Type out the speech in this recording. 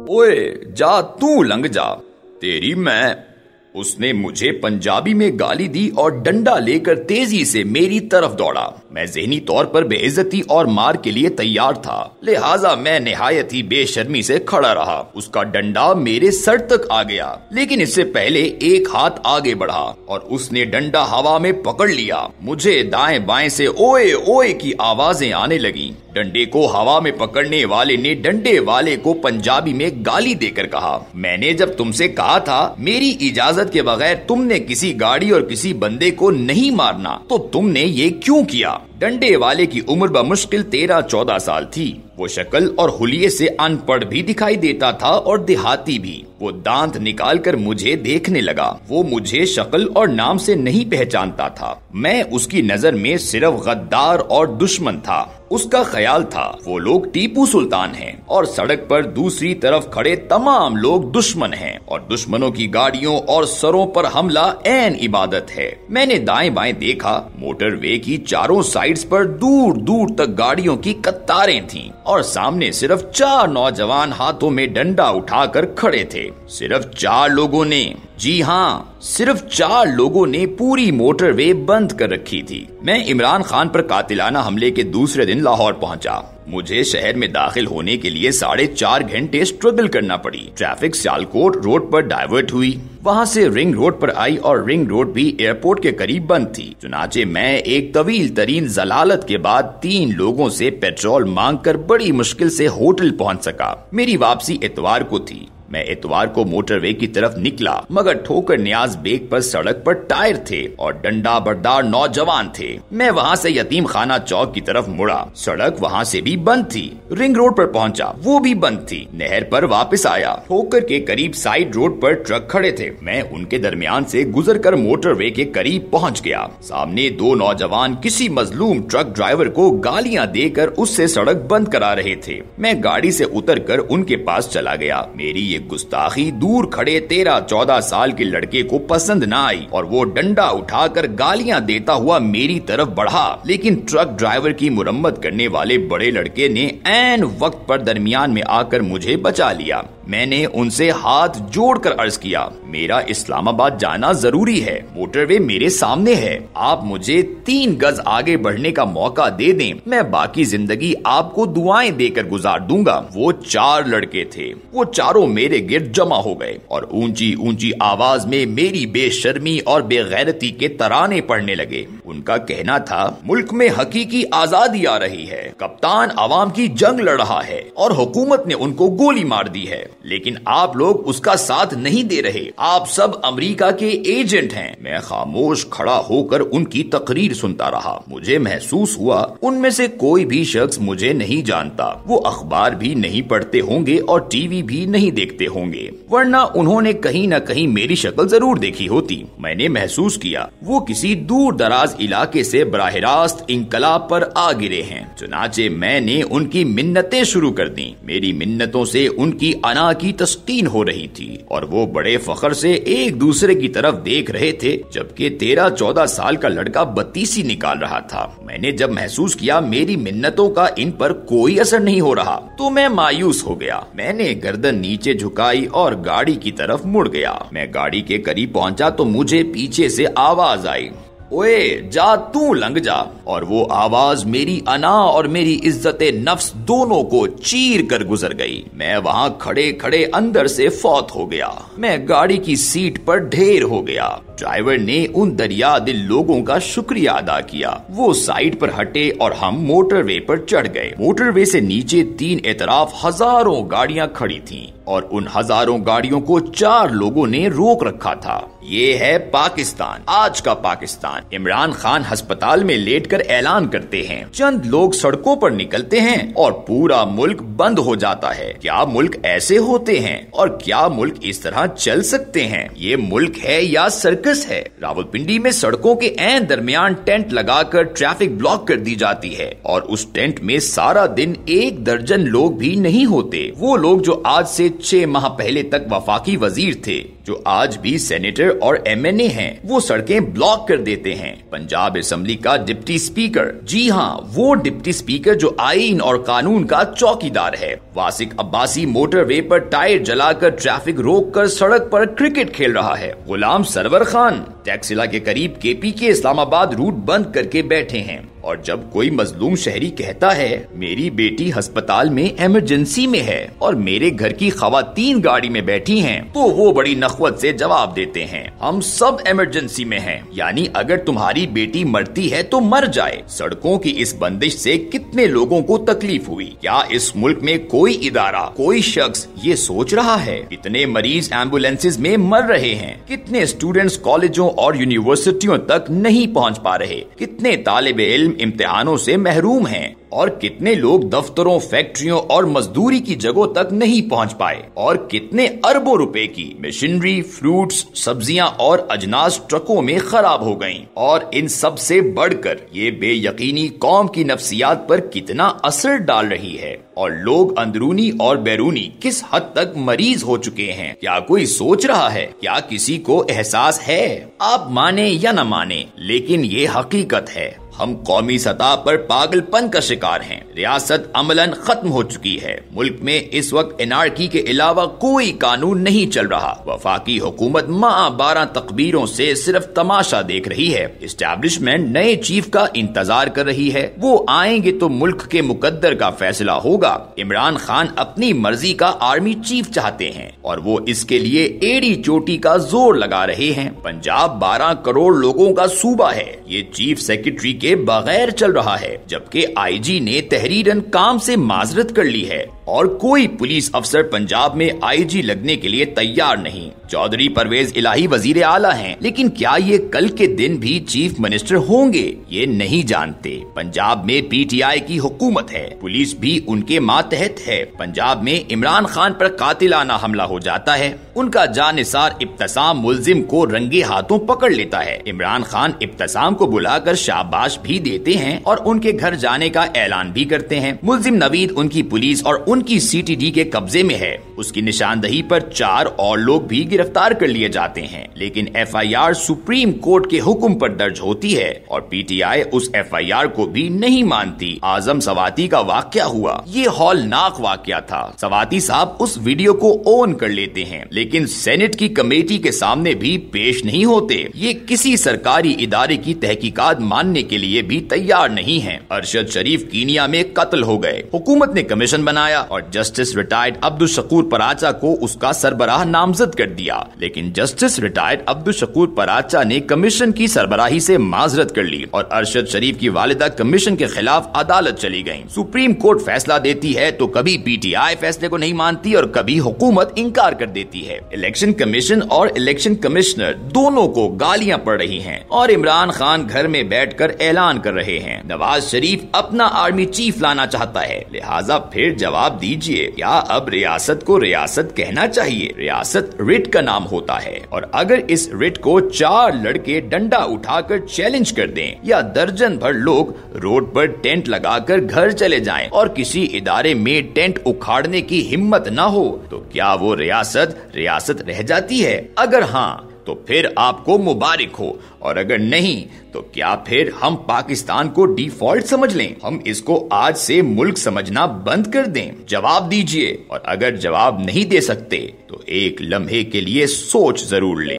ओए जा तू लंघ जा, तेरी मैं। उसने मुझे पंजाबी में गाली दी और डंडा लेकर तेजी से मेरी तरफ दौड़ा। मैं ज़हनी तौर पर बेइज्जती और मार के लिए तैयार था, लिहाजा मैं निहायत ही बेशर्मी से खड़ा रहा। उसका डंडा मेरे सर तक आ गया, लेकिन इससे पहले एक हाथ आगे बढ़ा और उसने डंडा हवा में पकड़ लिया। मुझे दाएं बाएं से ओए ओए की आवाजें आने लगी। डंडे को हवा में पकड़ने वाले ने डंडे वाले को पंजाबी में गाली देकर कहा, मैंने जब तुमसे कहा था मेरी इजाजत के बगैर तुमने किसी गाड़ी और किसी बंदे को नहीं मारना, तो तुमने ये क्यों किया? डंडे वाले की उम्र बमुश्किल 13-14 साल थी। वो शक्ल और हुलिये से अनपढ़ भी दिखाई देता था और देहाती भी। वो दांत निकालकर मुझे देखने लगा। वो मुझे शक्ल और नाम से नहीं पहचानता था। मैं उसकी नजर में सिर्फ गद्दार और दुश्मन था। उसका ख्याल था वो लोग टीपू सुल्तान हैं और सड़क पर दूसरी तरफ खड़े तमाम लोग दुश्मन हैं और दुश्मनों की गाड़ियों और सरों पर हमला ऐन इबादत है। मैंने दाएं बाएं देखा, मोटरवे की चारों साइड्स पर दूर दूर तक गाड़ियों की कतारें थीं और सामने सिर्फ 4 नौजवान हाथों में डंडा उठाकर खड़े थे। सिर्फ 4 लोगों ने, जी हाँ, सिर्फ 4 लोगों ने पूरी मोटरवे बंद कर रखी थी। मैं इमरान खान पर कातिलाना हमले के दूसरे दिन लाहौर पहुंचा। मुझे शहर में दाखिल होने के लिए 4.5 घंटे स्ट्रगल करना पड़ी। ट्रैफिक सियालकोट रोड पर डाइवर्ट हुई, वहाँ से रिंग रोड पर आई और रिंग रोड भी एयरपोर्ट के करीब बंद थी। चुनाचे मैं एक तवील तरीन जलालत के बाद 3 लोगों से पेट्रोल मांगकर बड़ी मुश्किल से होटल पहुँच सका। मेरी वापसी इतवार को थी। मैं इतवार को मोटरवे की तरफ निकला, मगर ठोकर न्याज बेग पर सड़क पर टायर थे और डंडा बरदार नौजवान थे। मैं वहाँ से यतीम खाना चौक की तरफ मुड़ा। सड़क वहाँ से भी बंद थी। रिंग रोड पर पहुँचा, वो भी बंद थी। नहर पर वापस आया। ठोकर के करीब साइड रोड पर ट्रक खड़े थे। मैं उनके दरमियान से गुजरकर मोटरवे के करीब पहुँच गया। सामने 2 नौजवान किसी मजलूम ट्रक ड्राइवर को गालियाँ देकर उससे सड़क बंद करा रहे थे। मैं गाड़ी से उतरकर उनके पास चला गया। मेरी ये गुस्ताखी दूर खड़े 13-14 साल के लड़के को पसंद न आई और वो डंडा उठाकर गालियां देता हुआ मेरी तरफ बढ़ा। लेकिन ट्रक ड्राइवर की मुरम्मत करने वाले बड़े लड़के ने ऐन वक्त पर दरमियान में आकर मुझे बचा लिया। मैंने उनसे हाथ जोड़कर अर्ज किया, मेरा इस्लामाबाद जाना जरूरी है, मोटरवे मेरे सामने है, आप मुझे 3 गज आगे बढ़ने का मौका दे दें, मैं बाकी जिंदगी आपको दुआएं देकर गुजार दूंगा। वो 4 लड़के थे। वो चारों मेरे गिर्द जमा हो गए और ऊंची ऊंची आवाज में मेरी बेशर्मी और बेगैरती के तराने पढ़ने लगे। उनका कहना था, मुल्क में हकीकी आजादी आ रही है, कप्तान अवाम की जंग लड़ रहा है और हुकूमत ने उनको गोली मार दी है, लेकिन आप लोग उसका साथ नहीं दे रहे, आप सब अमेरिका के एजेंट हैं। मैं खामोश खड़ा होकर उनकी तकरीर सुनता रहा। मुझे महसूस हुआ उनमें से कोई भी शख्स मुझे नहीं जानता। वो अखबार भी नहीं पढ़ते होंगे और टीवी भी नहीं देखते होंगे, वरना उन्होंने कहीं न कहीं मेरी शक्ल जरूर देखी होती। मैंने महसूस किया वो किसी दूर दराज इलाके से बराह रास्त इंकलाब पर आ गिरे हैं। चुनाचे मैंने उनकी मिन्नतें शुरू कर दी। मेरी मिन्नतों से उनकी अना की तस्कीन हो रही थी और वो बड़े फख्र से एक दूसरे की तरफ देख रहे थे, जबकि 13-14 साल का लड़का बत्तीसी निकाल रहा था। मैंने जब महसूस किया मेरी मिन्नतों का इन पर कोई असर नहीं हो रहा, तो मैं मायूस हो गया। मैंने गर्दन नीचे झुकाई और गाड़ी की तरफ मुड़ गया। मैं गाड़ी के करीब पहुंचा तो मुझे पीछे से आवाज आई, ओए जा तू लंघ जा। और वो आवाज मेरी अना और मेरी इज्जत नफ्स दोनों को चीर कर गुजर गई। मैं वहाँ खड़े खड़े अंदर से फौत हो गया। मैं गाड़ी की सीट पर ढेर हो गया। ड्राइवर ने उन दरिया दिल लोगों का शुक्रिया अदा किया। वो साइड पर हटे और हम मोटरवे पर चढ़ गए। मोटरवे से नीचे 3 एतराफ हजारों गाड़ियां खड़ी थीं और उन हजारों गाड़ियों को 4 लोगों ने रोक रखा था। ये है पाकिस्तान, आज का पाकिस्तान। इमरान खान अस्पताल में लेटकर ऐलान करते हैं, चंद लोग सड़कों पर निकलते हैं और पूरा मुल्क बंद हो जाता है। क्या मुल्क ऐसे होते हैं और क्या मुल्क इस तरह चल सकते हैं? ये मुल्क है या सर्कस है? रावलपिंडी में सड़कों के ऐन दरमियान टेंट लगाकर ट्रैफिक ब्लॉक कर दी जाती है और उस टेंट में सारा दिन 1 दर्जन लोग भी नहीं होते। वो लोग जो आज से 6 माह पहले तक वफाकी वजीर थे, जो आज भी सेनेटर और MNA हैं, वो सड़कें ब्लॉक कर देते हैं। पंजाब असेंबली का डिप्टी स्पीकर, जी हाँ, वो डिप्टी स्पीकर जो आईन और कानून का चौकीदार है, वासिक अब्बासी मोटरवे पर टायर जलाकर ट्रैफिक रोककर सड़क पर क्रिकेट खेल रहा है। गुलाम सरवर खान टैक्सिला के करीब KPK इस्लामाबाद रूट बंद करके बैठे हैं। और जब कोई मजलूम शहरी कहता है मेरी बेटी अस्पताल में इमरजेंसी में है और मेरे घर की खवातीन गाड़ी में बैठी हैं, तो वो बड़ी नखवत से जवाब देते हैं हम सब इमरजेंसी में हैं। यानी अगर तुम्हारी बेटी मरती है तो मर जाए। सड़कों की इस बंदिश से कितने लोगों को तकलीफ हुई? क्या इस मुल्क में कोई इदारा, कोई शख्स ये सोच रहा है? कितने मरीज एम्बुलेंसेज में मर रहे हैं? कितने स्टूडेंट्स कॉलेजों और यूनिवर्सिटियों तक नहीं पहुंच पा रहे? कितने तालिबे इल्म इम्तिहानों से महरूम हैं? और कितने लोग दफ्तरों, फैक्ट्रियों और मजदूरी की जगहों तक नहीं पहुंच पाए? और कितने अरबों रुपए की मशीनरी, फ्रूट्स, सब्जियां और अजनास ट्रकों में खराब हो गईं? और इन सब से बढ़कर ये बेयकीनी कौम की नफ्सियात पर कितना असर डाल रही है? और लोग अंदरूनी और बैरूनी किस हद तक मरीज हो चुके हैं? क्या कोई सोच रहा है? क्या किसी को एहसास है? आप माने या न माने, लेकिन ये हकीकत है। हम कौमी सतह पर पागलपन का शिकार हैं। रियासत अमलन खत्म हो चुकी है। मुल्क में इस वक्त एनआरकी के अलावा कोई कानून नहीं चल रहा। वफाकी हुकूमत माह 12 तकबीरों से सिर्फ तमाशा देख रही है। एस्टैब्लिशमेंट नए चीफ का इंतजार कर रही है। वो आएंगे तो मुल्क के मुकद्दर का फैसला होगा। इमरान खान अपनी मर्जी का आर्मी चीफ चाहते हैं और वो इसके लिए एड़ी चोटी का जोर लगा रहे हैं। पंजाब 12 करोड़ लोगों का सूबा है। ये चीफ सेक्रेटरी के बगैर चल रहा है, जबकि IG ने तहरीरन काम से माजरत कर ली है और कोई पुलिस अफसर पंजाब में IG लगने के लिए तैयार नहीं। चौधरी परवेज इलाही वजीर आला हैं, लेकिन क्या ये कल के दिन भी चीफ मिनिस्टर होंगे? ये नहीं जानते। पंजाब में PTI की हुकूमत है, पुलिस भी उनके मातहत है। पंजाब में इमरान खान पर कातिलाना हमला हो जाता है। उनका जानिसार इब्तिसाम मुल्जिम को रंगे हाथों पकड़ लेता है। इमरान खान इब्तिसाम को बुलाकर शाबाश भी देते हैं और उनके घर जाने का ऐलान भी करते हैं। मुल्जिम नवीद उनकी पुलिस और उनकी CTD के कब्जे में है। उसकी निशानदही पर 4 और लोग भी गिरफ्तार कर लिए जाते हैं, लेकिन FIR सुप्रीम कोर्ट के हुक्म पर दर्ज होती है और PTI उस FIR को भी नहीं मानती। आजम सवाती का वाकया हुआ, ये हौलनाक वाकया था। सवाती साहब उस वीडियो को ओन कर लेते हैं, लेकिन सेनेट की कमेटी के सामने भी पेश नहीं होते। ये किसी सरकारी इदारे की तहकीकात मानने के लिए भी तैयार नहीं हैं। अरशद शरीफ कीनिया में कत्ल हो गए। हुकूमत ने कमीशन बनाया और जस्टिस रिटायर्ड अब्दुल शकूर पराचा को उसका सरबराह नामजद कर दिया, लेकिन जस्टिस रिटायर्ड अब्दुल शकूर पराचा ने कमीशन की सरबराही से माजरत कर ली और अरशद शरीफ की वालिदा कमीशन के खिलाफ अदालत चली गयी। सुप्रीम कोर्ट फैसला देती है तो कभी PTI फैसले को नहीं मानती और कभी हुकूमत इनकार कर देती है। इलेक्शन कमीशन और इलेक्शन कमिश्नर दोनों को गालियां पड़ रही हैं और इमरान खान घर में बैठकर ऐलान कर रहे हैं नवाज शरीफ अपना आर्मी चीफ लाना चाहता है। लिहाजा फिर जवाब दीजिए, क्या अब रियासत को रियासत कहना चाहिए? रियासत रिट का नाम होता है और अगर इस रिट को 4 लड़के डंडा उठाकर चैलेंज कर दें या दर्जन भर लोग रोड पर टेंट लगाकर घर चले जाएं और किसी इदारे में टेंट उखाड़ने की हिम्मत न हो, तो क्या वो रियासत रह जाती है? अगर हाँ तो फिर आपको मुबारक हो, और अगर नहीं तो क्या फिर हम पाकिस्तान को डिफॉल्ट समझ लें? हम इसको आज से मुल्क समझना बंद कर दें? जवाब दीजिए, और अगर जवाब नहीं दे सकते तो एक लम्हे के लिए सोच जरूर लें।